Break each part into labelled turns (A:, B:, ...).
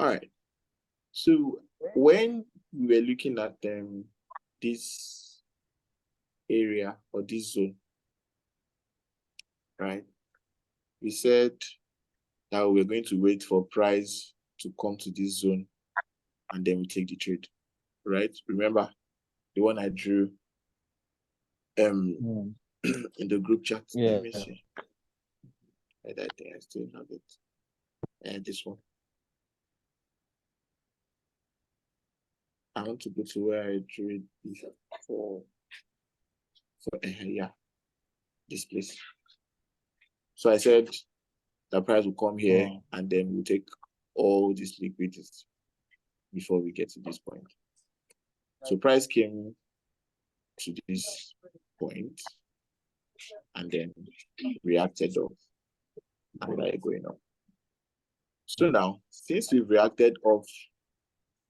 A: All right. So when we were looking at this area or this zone, right? We said that we're going to wait for price to come to this zone and then we take the trade, right? Remember the one I drew in the group chat.
B: Yeah.
A: Let me see. I think I still have it. And this one. I want to go to where I drew it before. Yeah, this place. So I said the price will come here and then we'll take all these liquidities before we get to this point. So price came to this point and then reacted off and they're going up. So now, since we've reacted off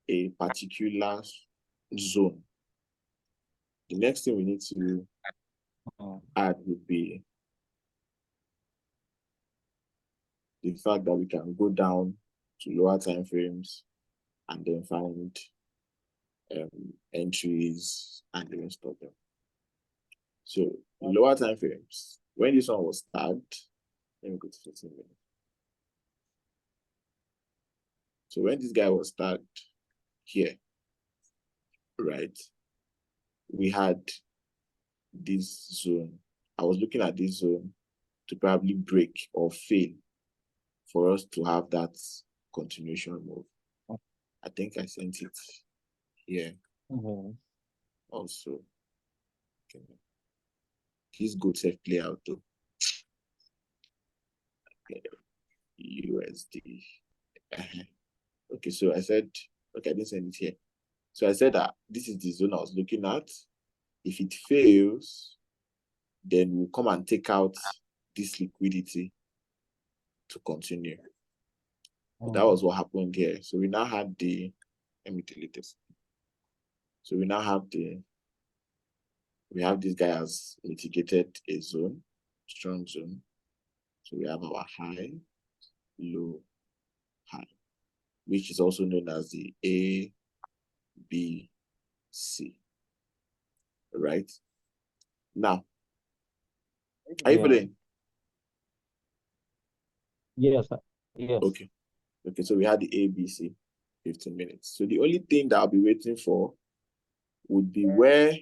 A: a particular zone, the next thing we need to add would be the fact that we can go down to lower time frames and then find entries and then stop them. So lower time frames, when this one was tagged, let me go to 15 minutes. So when this guy was tagged here, right, we had this zone. I was looking at this zone to probably break or fail for us to have that continuation move. I think I sent it here also. Okay. His good safe play out though. Okay. USD. Okay, so I said, okay, I didn't send it here. So I said that this is the zone I was looking at. If it fails, then we'll come and take out this liquidity to continue. That was what happened here. So we now had let me delete this. So we now have we have this guy has mitigated a zone, strong zone. So we have our high, low, high, which is also known as the A, B, C. Right? Now, are you following?
B: Yes, yes.
A: Okay. Okay, so we had the A, B, C, 15 minutes. So the only thing that I'll be waiting for would be where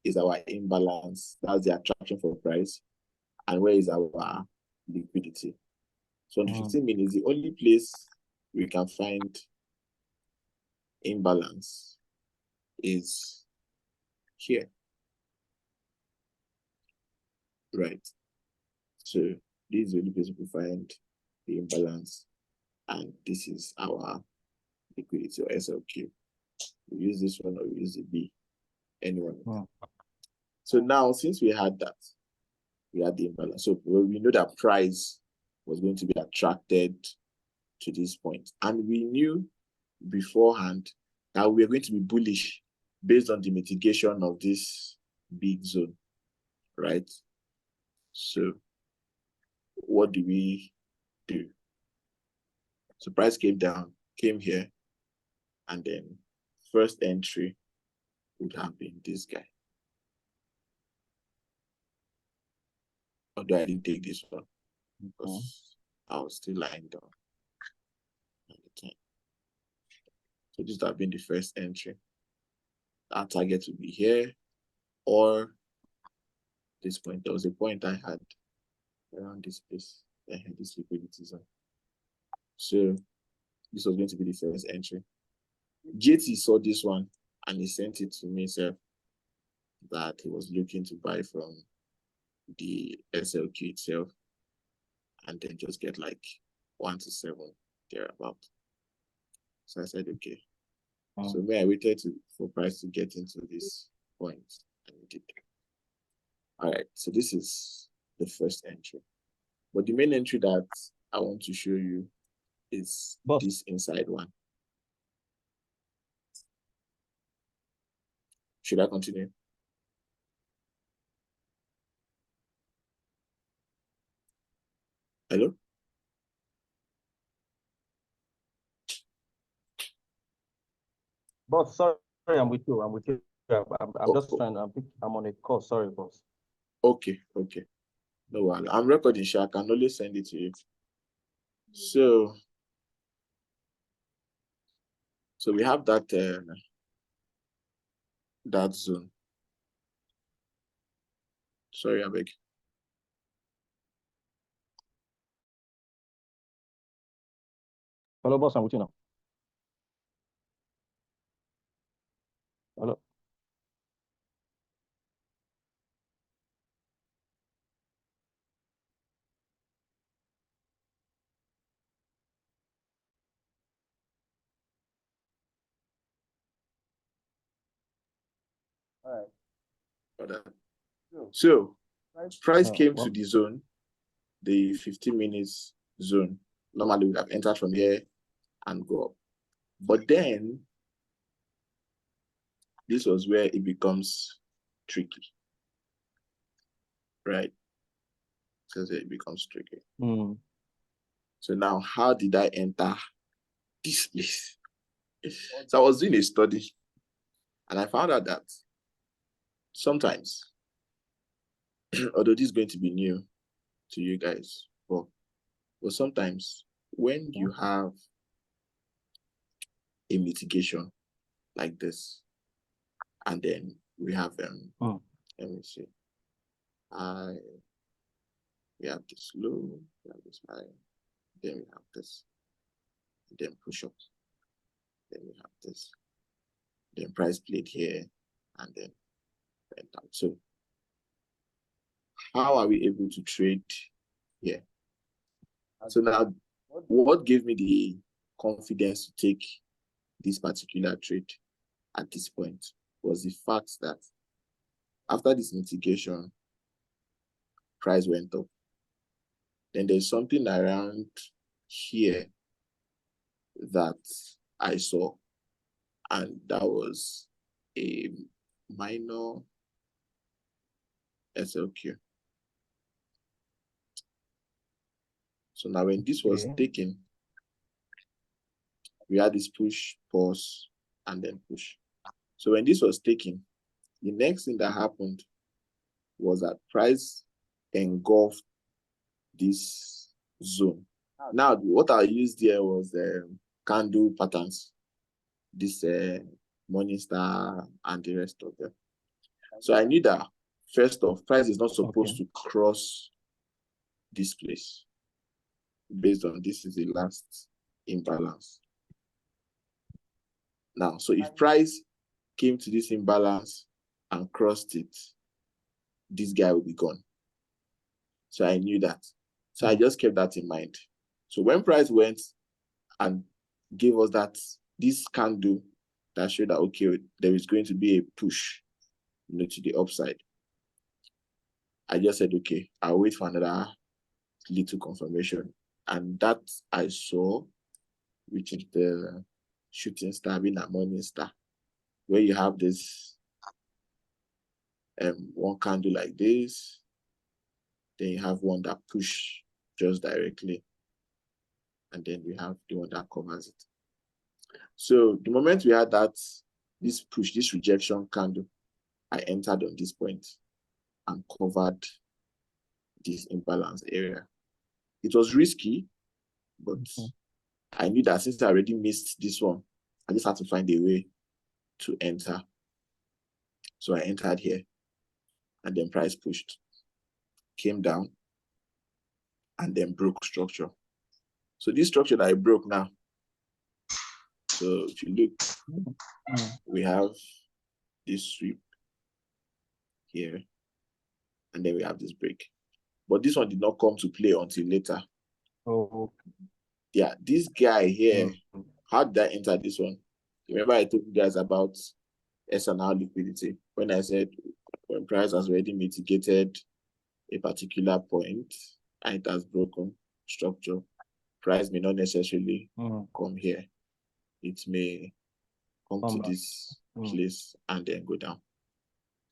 A: is our imbalance, that's the attraction for price, and where is our liquidity. So in the 15 minutes, the only place we can find imbalance is here. Right. So this is the only place we can find the imbalance, and this is our liquidity or SLQ. We use this one or we use the B, anyone. So now, since we had that, we had the imbalance. So we know that price was going to be attracted to this point. And we knew beforehand that we were going to be bullish based on the mitigation of this big zone, right? So what do we do? So price came down, came here, and then first entry would have been this guy. Although I didn't take this one because I was still lying down at the time. So this would have been the first entry. Our target would be here or this point. There was a point I had around this place. I had this liquidity zone. So this was going to be the first entry. JT saw this one and he sent it to me himself that he was looking to buy from the SLQ itself and then just get like 1 to 7 thereabout. So I said, okay. So I waited for price to get into this point and it did. All right, so this is the first entry. But the main entry that I want to show you is this inside one. Should I continue? Hello?
B: Boss, sorry, I'm with you. I'm with you. I'm just
A: Oh,
B: trying. I'm on a call. Sorry, boss.
A: okay. No, I'm recording, so I can only send it to you. So we have that that zone. Sorry, I beg.
B: Hello, boss. I'm with you now. Hello. All right.
A: So price came
B: Well,
A: to the zone, the 15 minutes zone. Normally we have entered from here and go up. But then this was where it becomes tricky, right? So it becomes tricky. So now, how did I enter this place? So I was doing a study and I found out that sometimes, although this is going to be new to you guys, but sometimes when you have a mitigation like this, and then we have let me see, we have this low, we have this high, then we have this, then push up, then we have this, then price played here, and then went down. So how are we able to trade here? So now, what gave me the confidence to take this particular trade at this point was the fact that after this mitigation, price went up. Then there's something around here that I saw, and that was a minor SLQ. So now when this was taken, we had this push, pause, and then push. So when this was taken, the next thing that happened was that price engulfed this zone. Now, what I used there was candle patterns, this Morningstar and the rest of them. So I knew that first off, price is not supposed to cross this place based on this is the last imbalance. Now, so if price came to this imbalance and crossed it, this guy will be gone. So I knew that. So I just kept that in mind. So when price went and gave us this candle that showed that, okay, there is going to be a push, to the upside, I just said, okay, I'll wait for another little confirmation. And that I saw, which is the shooting star being a morning star, where you have this one candle like this, then you have one that push just directly, and then we have the one that covers it. So the moment we had this push, this rejection candle, I entered on this point and covered this imbalance area. It was risky, but I knew that since I already missed this one, I just had to find a way to enter. So I entered here, and then price pushed, came down, and then broke structure. So this structure that I broke now, so if you look, we have this sweep here, and then we have this break. But this one did not come to play until later.
B: Oh.
A: Yeah, this guy here, how did I enter this one? Remember I told you guys about S&R liquidity when I said when price has already mitigated a particular point and it has broken structure, price may not necessarily come here. It may come to this place and then go down.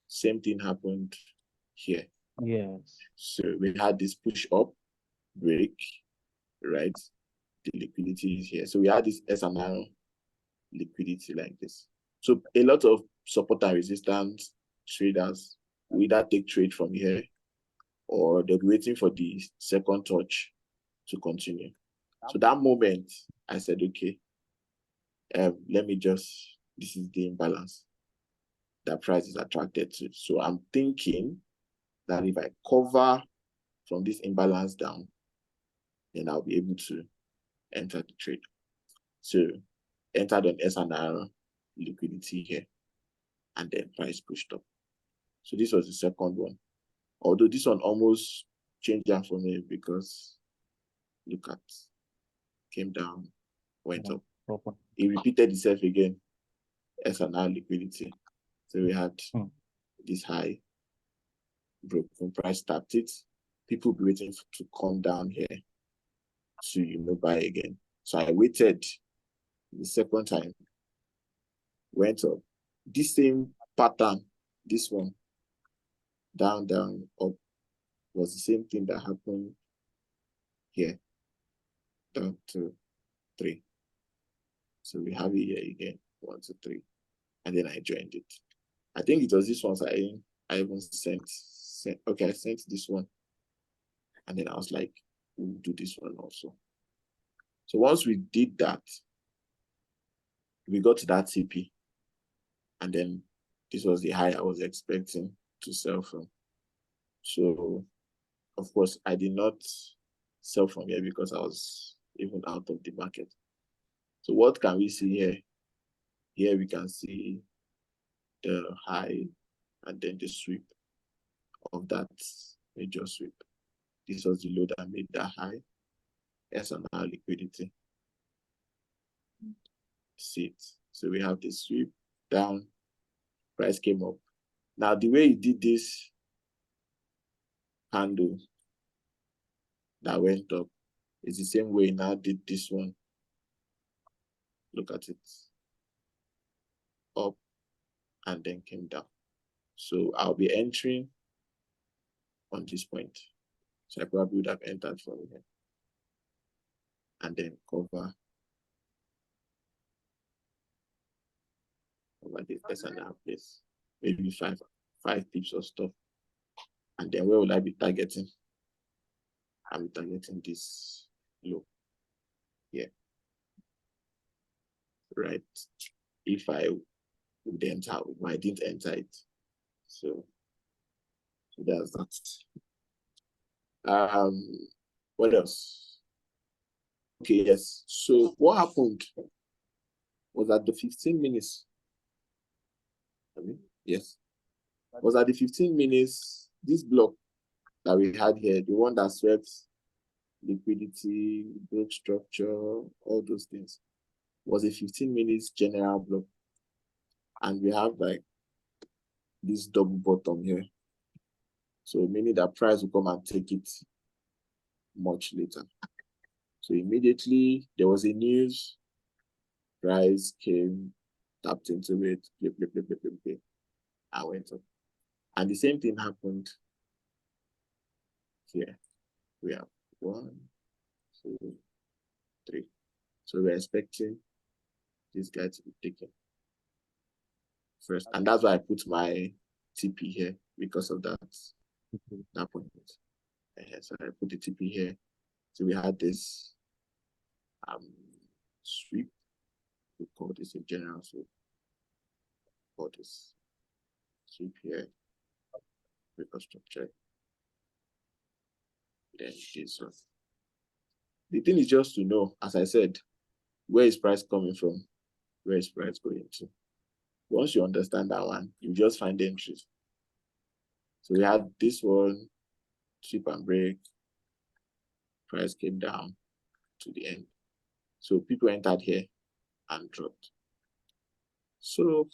A: Same thing happened here.
B: Yes.
A: So we had this push up, break, right? The liquidity is here. So we had this S&R liquidity like this. So a lot of support and resistance traders will either take trade from here or they'll be waiting for the second touch to continue. So that moment, I said, okay, let me just, this is the imbalance that price is attracted to. So I'm thinking that if I cover from this imbalance down, then I'll be able to enter the trade. So entered on S&R liquidity here, and then price pushed up. So this was the second one. Although this one almost changed that for me because look at, came down, went up. It repeated itself again, S&R liquidity. So we had this high, broken, price tapped it. People be waiting to come down here to buy again. So I waited the second time, went up. This same pattern, this one, down, down, up, was the same thing that happened here, down to 3. So we have it here again, 1, 2, 3, and then I joined it. I think it was this one I even sent. Okay, I sent this one, and then I was like, we'll do this one also. So once we did that, we got to that TP, and then this was the high I was expecting to sell from. So, of course, I did not sell from here because I was even out of the market. So what can we see here? Here we can see the high and then the sweep of that major sweep. This was the low that made that high. S&R liquidity. See it. So we have the sweep down, price came up. Now the way he did this handle that went up is the same way he now did this one. Look at it. Up and then came down. So I'll be entering on this point. So I probably would have entered from here. And then cover over this S&R place. Maybe five pips of stuff. And then where will I be targeting? I'll be targeting this low here. Right. If I would enter, I didn't enter it. So that's that. What else? Okay, yes. So what happened was at the 15 minutes. Yes. Was at the 15 minutes, this block that we had here, the one that swept liquidity, broke structure, all those things, was a 15 minutes general block. And we have like this double bottom here. So meaning that price will come and take it much later. So immediately there was a news, price came, tapped into it, I went up. And the same thing happened here. We have 1, 2, 3. So we're expecting this guy to be taken first. And that's why I put my TP here because of that, that point. So I put the TP here. So we had this sweep. We call this a general sweep. Call this sweep here. Structure. Then this one. The thing is just to know, as I said, where is price coming from? Where is price going to? Once you understand that one, you just find the entries. So we had this one, sweep and break. Price came down to the end. So people entered here and dropped. So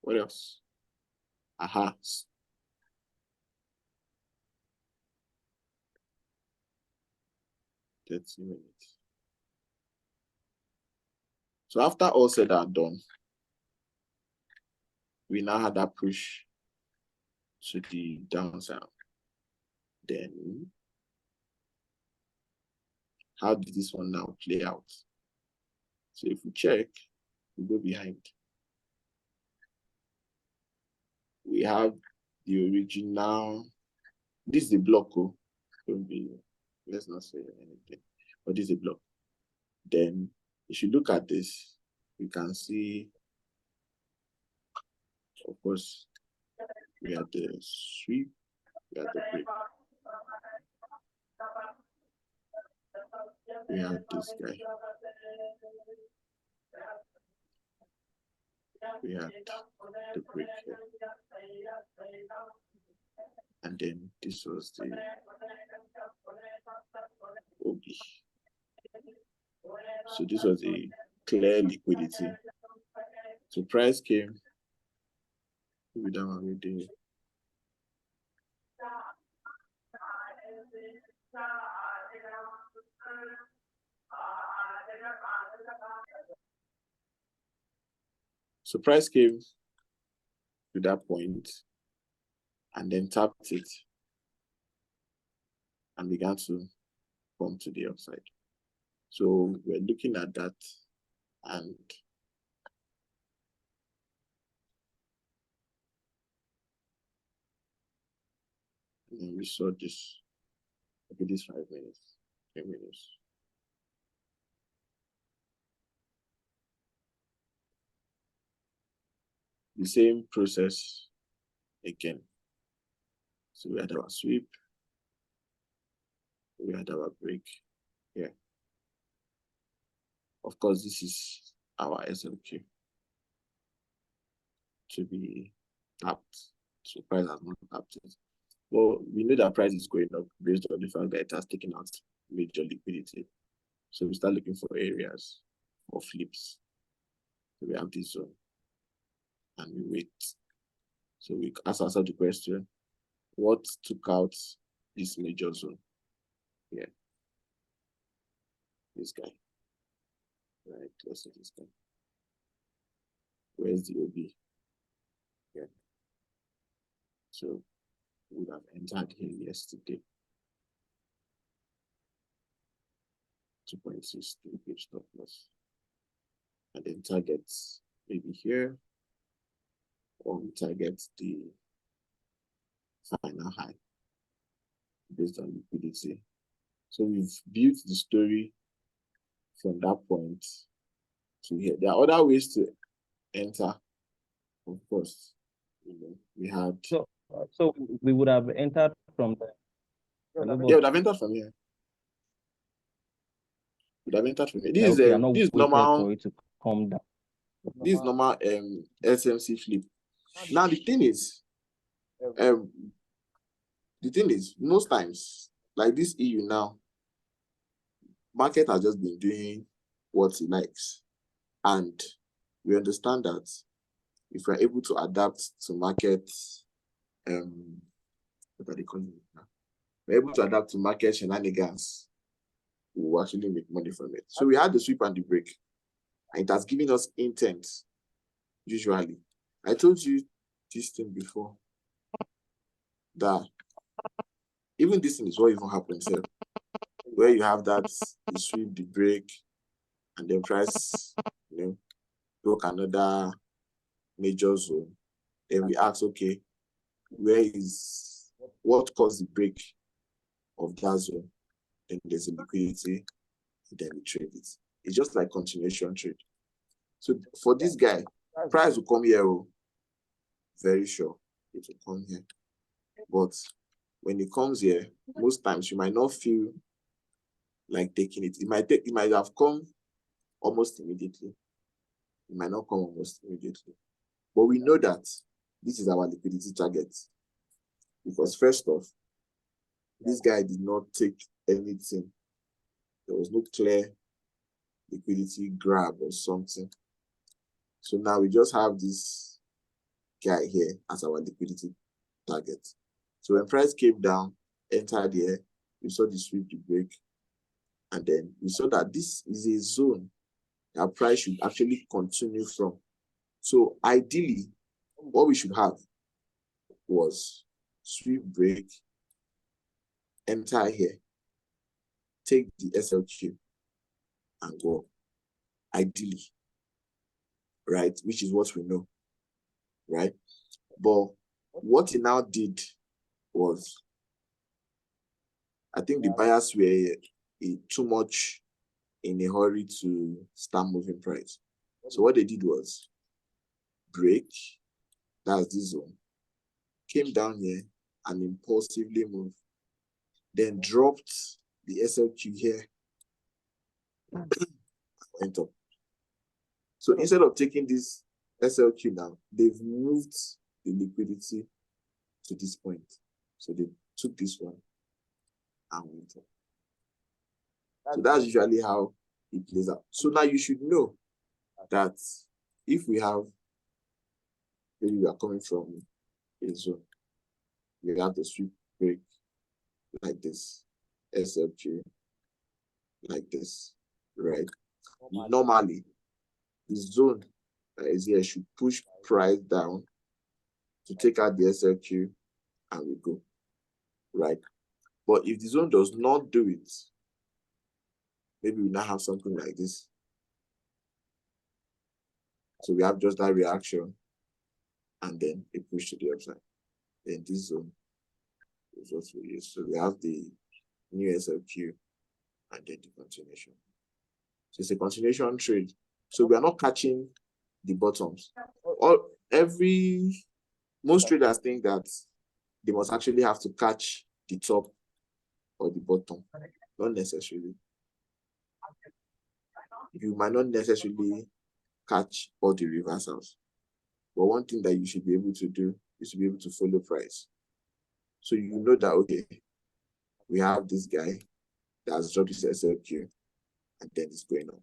A: what else? Aha. 30 minutes. So after all said and done, we now had that push to the downside. Then how did this one now play out? So if we check, we go behind. we have the original. This is the block. Oh, let's not say anything, but this is a block. Then, if you look at this, you can see, of course, we have the sweep, we have the break. We have this guy. We have the break here. And then this was the OB. So this was a clear liquidity. So price came with that one with the so price came to that point and then tapped it and began to come to the upside. So we're looking at that, and then we saw this. Okay, this 5 minutes, 10 minutes. The same process again. So we had our sweep, we had our break here. Of course, this is our SLQ to be tapped. So price has not tapped it. Well, we know that price is going up based on the fact that it has taken out major liquidity. So we start looking for areas for flips. So we have this zone and we wait. So we ask ourselves the question, what took out this major zone? Yeah. This guy. Right, let's see this guy. Where's the OB? Yeah. So we would have entered here yesterday. 2.63 page stop loss. And then targets maybe here, or we target the final high based on liquidity. So we've built the story from that point to here. There are other ways to enter, of course. You know, we had.
B: So we would have entered from there.
A: Yeah, we would have entered from here. Would have entered from here. This
B: Okay,
A: is this normal
B: for it to come down.
A: This is normal SMC flip. Now the thing is, most times, like this EU now, market has just been doing what it likes. And we understand that if we're able to adapt to market, what are they calling it now? We're able to adapt to market shenanigans, we will actually make money from it. So we had the sweep and the break. And it has given us intent, usually. I told you this thing before, that even this thing is what even happens here, where you have that, you sweep the break, and then price, broke another major zone. Then we ask, okay, what caused the break of that zone? Then there's a liquidity, and then we trade it. It's just like continuation trade. So for this guy, price will come here, very sure it will come here. But when it comes here, most times you might not feel like taking it. It might have come almost immediately. It might not come almost immediately. But we know that this is our liquidity target. Because first off, this guy did not take anything. There was no clear liquidity grab or something. So now we just have this guy here as our liquidity target. So when price came down, entered here, we saw the sweep, the break, and then we saw that this is a zone that price should actually continue from. So ideally, what we should have was sweep, break, enter here, take the SLQ, and go. Ideally, right? Which is what we know, right? But What he now did was, I think the buyers were too much in a hurry to start moving price. So what they did was break, that's this zone, came down here and impulsively moved, then dropped the SLQ here, went up. So instead of taking this SLQ now, they've moved the liquidity to this point. So they took this one and went up. So that's usually how it plays out. So now you should know that if we have, maybe we are coming from a zone, we have the sweep break like this, SLQ like this, right? Normally, the zone that is here should push price down to take out the SLQ and we go, right? But if the zone does not do it, maybe we now have something like this. So we have just that reaction and then a push to the upside. Then this zone is what we use. So we have the new SLQ and then the continuation. So it's a continuation trade. So we are not catching the bottoms. Most traders think that they must actually have to catch the top or the bottom. Not necessarily. You might not necessarily catch all the reversals. But one thing that you should be able to do is to be able to follow price. So you know that, okay, we have this guy that has dropped his SLQ and then it's going on.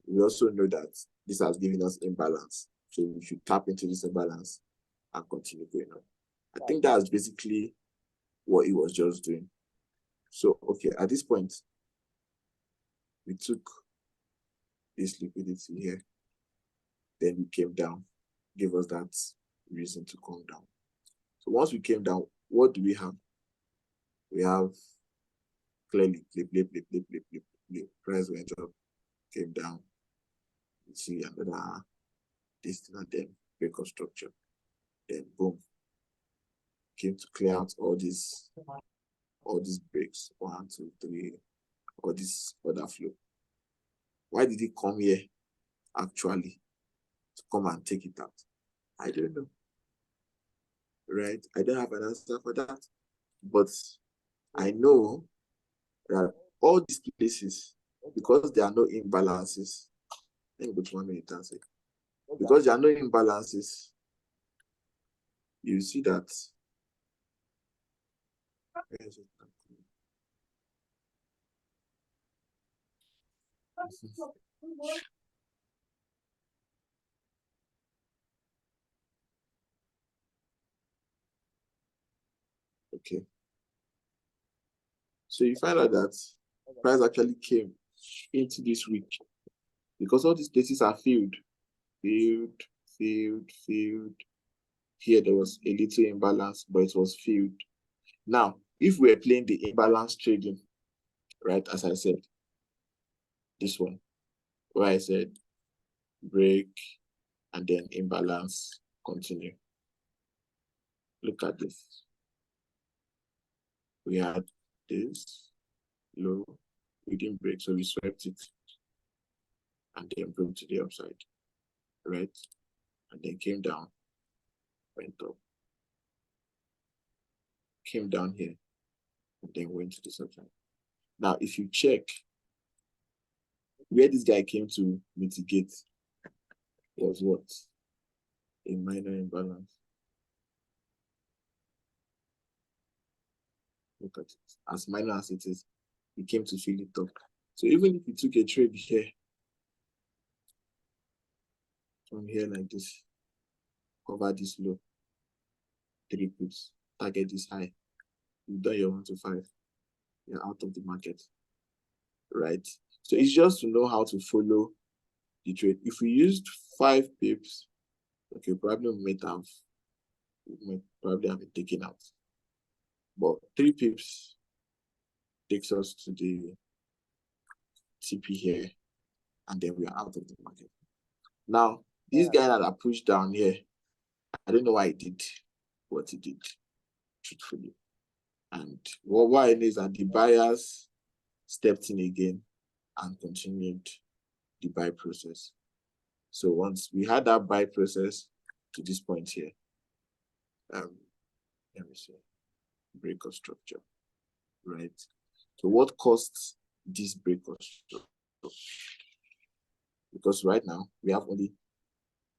A: We also know that this has given us imbalance. So we should tap into this imbalance and continue going on. I think that's basically what he was just doing. So, okay, at this point, we took this liquidity here. Then we came down, gave us that reason to come down. So once we came down, what do we have? We have clearly price went up, came down. You see another this and then break of structure. Then boom, came to clear out all these breaks, 1, 2, 3, all this other flow. Why did he come here actually to come and take it out? I don't know. Right? I don't have an answer for that. But I know that all these places, because there are no imbalances, let me go to 1 minute and say, because there are no imbalances, you see that okay. So you find out that price actually came into this week because all these places are filled. Here there was a little imbalance, but it was filled. Now, if we're playing the imbalance trading, right, as I said, this one, where I said break and then imbalance, continue. Look at this. We had this low, we didn't break, so we swept it and then broke to the upside, right? And then came down, went up, came down here, and then went to the upside. Now, if you check where this guy came to mitigate was what? A minor imbalance. Look at it. As minor as it is, he came to fill it up. So even if you took a trade here, from here like this, cover this low, 3 pips, target this high, you've done your 1 to 5, you're out of the market, right? So it's just to know how to follow the trade. If we used 5 pips, okay, probably we might probably have it taken out. But 3 pips takes us to the TP here, and then we are out of the market. Now, this guy that I pushed down here, I don't know why he did. what he did, truthfully. And what I know is that the buyers stepped in again and continued the buy process. So once we had that buy process to this point here, let me see, break of structure, right? So what caused this break of structure? Because right now we have only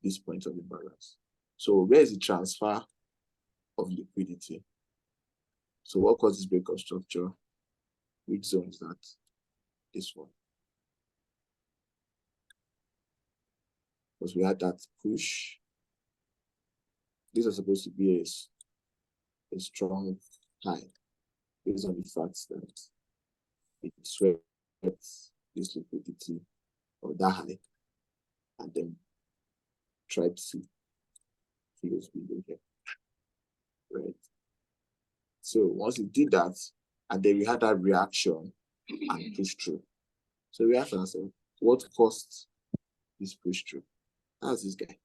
A: this point of imbalance. So where is the transfer of liquidity? So what caused this break of structure? Which zone is that? This one. Because we had that push. This was supposed to be a strong high based on the fact that it swept this liquidity or that high and then tried to close below here, right? So once it did that, and then we had that reaction and push through. So we asked ourselves, what caused this push through? That's this guy.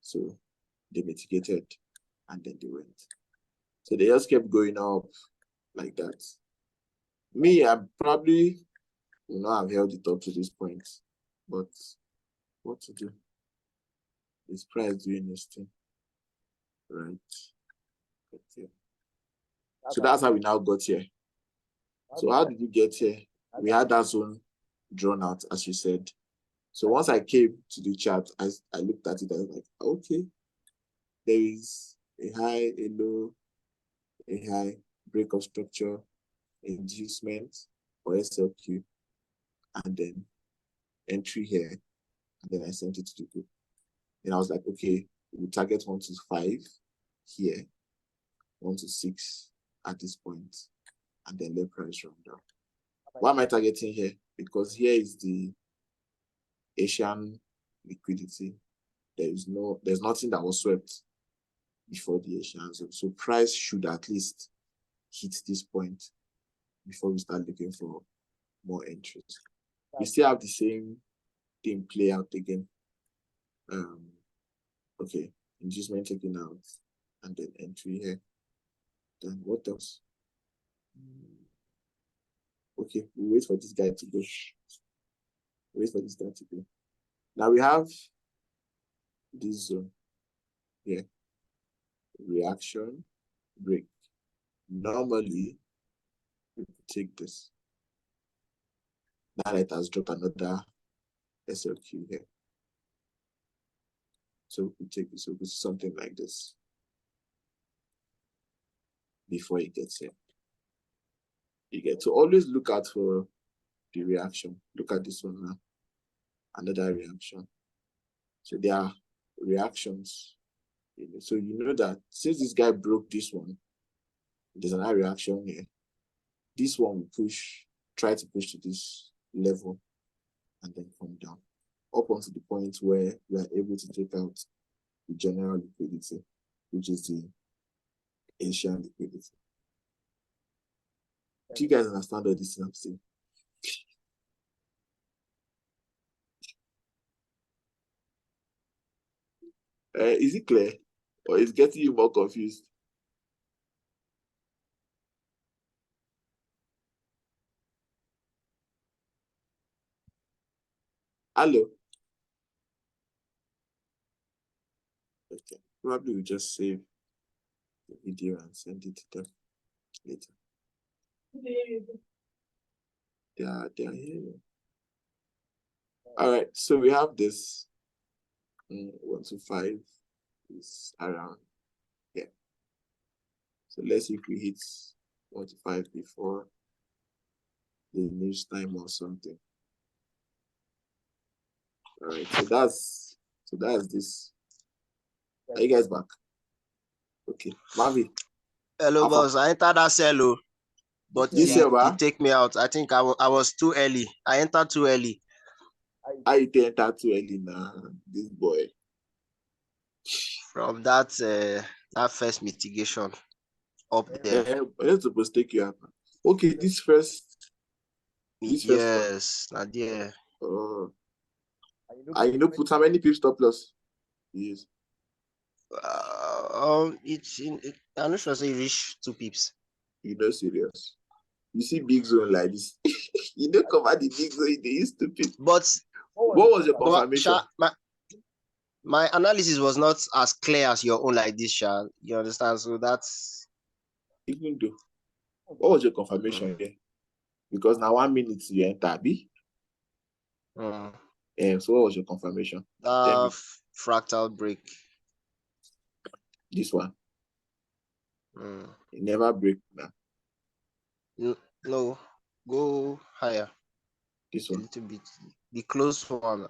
A: So they mitigated and then they went. So they just kept going up like that. Me, I probably would not have held it up to this point, but what to do? This price doing this thing, right? Okay. So that's how we now got here. So how did we get here? We had that zone drawn out, as you said. So once I came to the chart, I looked at it, I was like, okay, there is a high, a low, a high, break of structure, inducement, or SLQ, and then entry here, and then I sent it to the group. And I was like, okay, we'll target 1 to 5 here, 1 to 6 at this point, and then let price run down. Why am I targeting here? Because here is the Asian liquidity. There's nothing that was swept before the Asian. So price should at least hit this point before we start looking for more entries. We still have the same thing play out again. Okay, inducement taken out, and then entry here. Then what else? Okay, we wait for this guy to go. Wait for this guy to go. Now we have this zone here. Reaction, break. Normally, we take this. Now it has dropped another SLQ here. So we take this, so we something like this before it gets here. You get to always look out for the reaction. Look at this one now. Another reaction. So there are reactions. So you know that since this guy broke this one, there's another reaction here. This one will try to push to this level and then come down up onto the point where we are able to take out the general liquidity, which is the Asian liquidity. Do you guys understand all this I'm saying? Is it clear? Or is it getting you more confused? Hello? Okay. Probably we'll just save the video and send it to them later. They are here. All right, so we have this 1 to 5 is around here. So let's see if we hit 1 to 5 before the news time or something. All right, so that's this. Are you guys back? Okay, Mavi.
C: Hello, boss. I entered that cell, but you take me out. I think I was too early. I entered too early.
A: I entered too early now, this boy.
C: From that first mitigation up there.
A: It's supposed to take you out. Okay, this first.
C: Yes, not there.
A: I put how many pips stop loss? Yes.
C: I'm not sure say reach 2 pips.
A: You know, serious. You see big zone like this. You don't cover the big zone, they used to pick.
C: But
A: What was your confirmation?
C: My analysis was not as clear as your own like this, Sha. You understand? So that's
A: Even though. What was your confirmation here? Because now 1 minute you enter B. So what was your confirmation?
C: Fractal break.
A: This one. It never break now.
C: No, go higher.
A: This one.
C: A little bit. The close one.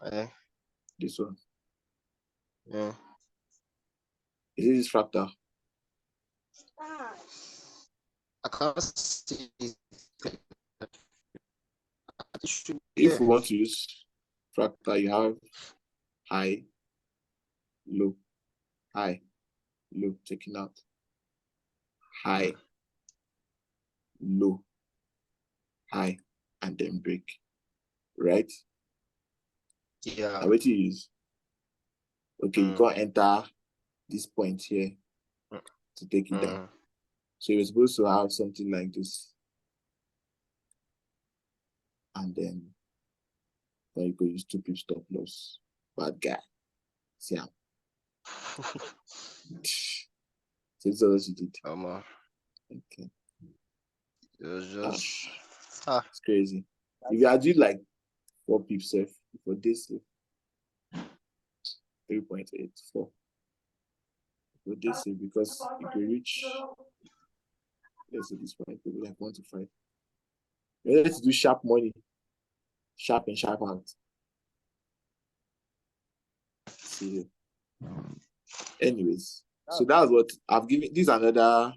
A: This one.
C: Yeah.
A: Is this fractal?
C: I can't see it.
A: If we want to use fractal, you have high, low, taking out. High, low, high, and then break. Right?
C: Yeah.
A: Now what you use? Okay, you can't enter this point here to take it down. So you're supposed to have something like this. And then you go use 2 pips stop loss. Bad guy. See how. So this is what you did. Okay.
C: It was just
A: it's crazy. If you are doing like 4 pips safe for this 3.84 for this because you can reach, let's say this point, maybe like 1 to 5. You need to do sharp money, sharp and sharp out. See. Anyways, so that's what I've given. This is another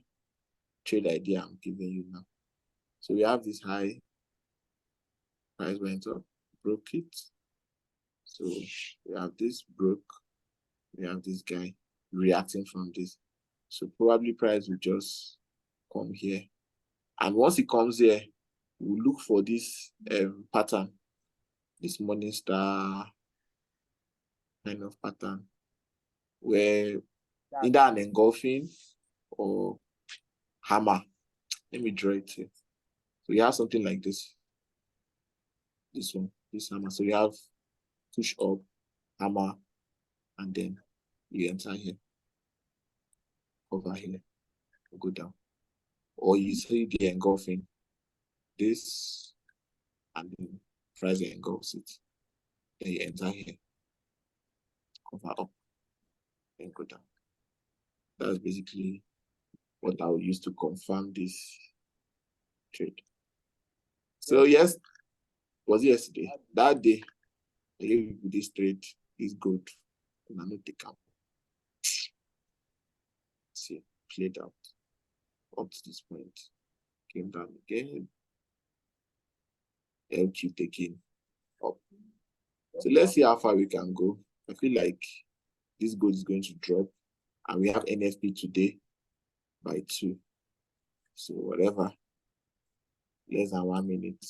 A: trade idea I'm giving you now. So we have this high, price went up, broke it. So we have this broke, we have this guy reacting from this. So probably price will just come here. And once it comes here, we'll look for this pattern, this morning star kind of pattern, where either an engulfing or hammer. Let me draw it here. So you have something like this. This one, this hammer. So you have push up, hammer, and then you enter here, over here, go down. Or you see the engulfing, this, and then price engulfs it. Then you enter here, cover up, and go down. That's basically what I will use to confirm this trade. So yes, was it yesterday? That day, I gave you this trade is good. And I'm not take out. See, played out up to this point. Came down again. LQ taking up. So let's see how far we can go. I feel like this gold is going to drop. And we have NFP today by 2. So whatever. Less than 1 minute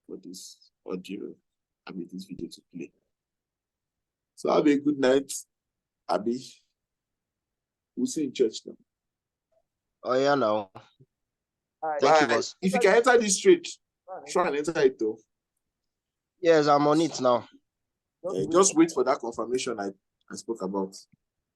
A: for this audio. I made this video to play. So have a good night, Abby. We'll see you in church now.
C: Oh yeah, now. Thank you, boss.
A: If you can enter this trade, try and enter it though.
C: Yes, I'm on it now.
A: Just wait for that confirmation I spoke about.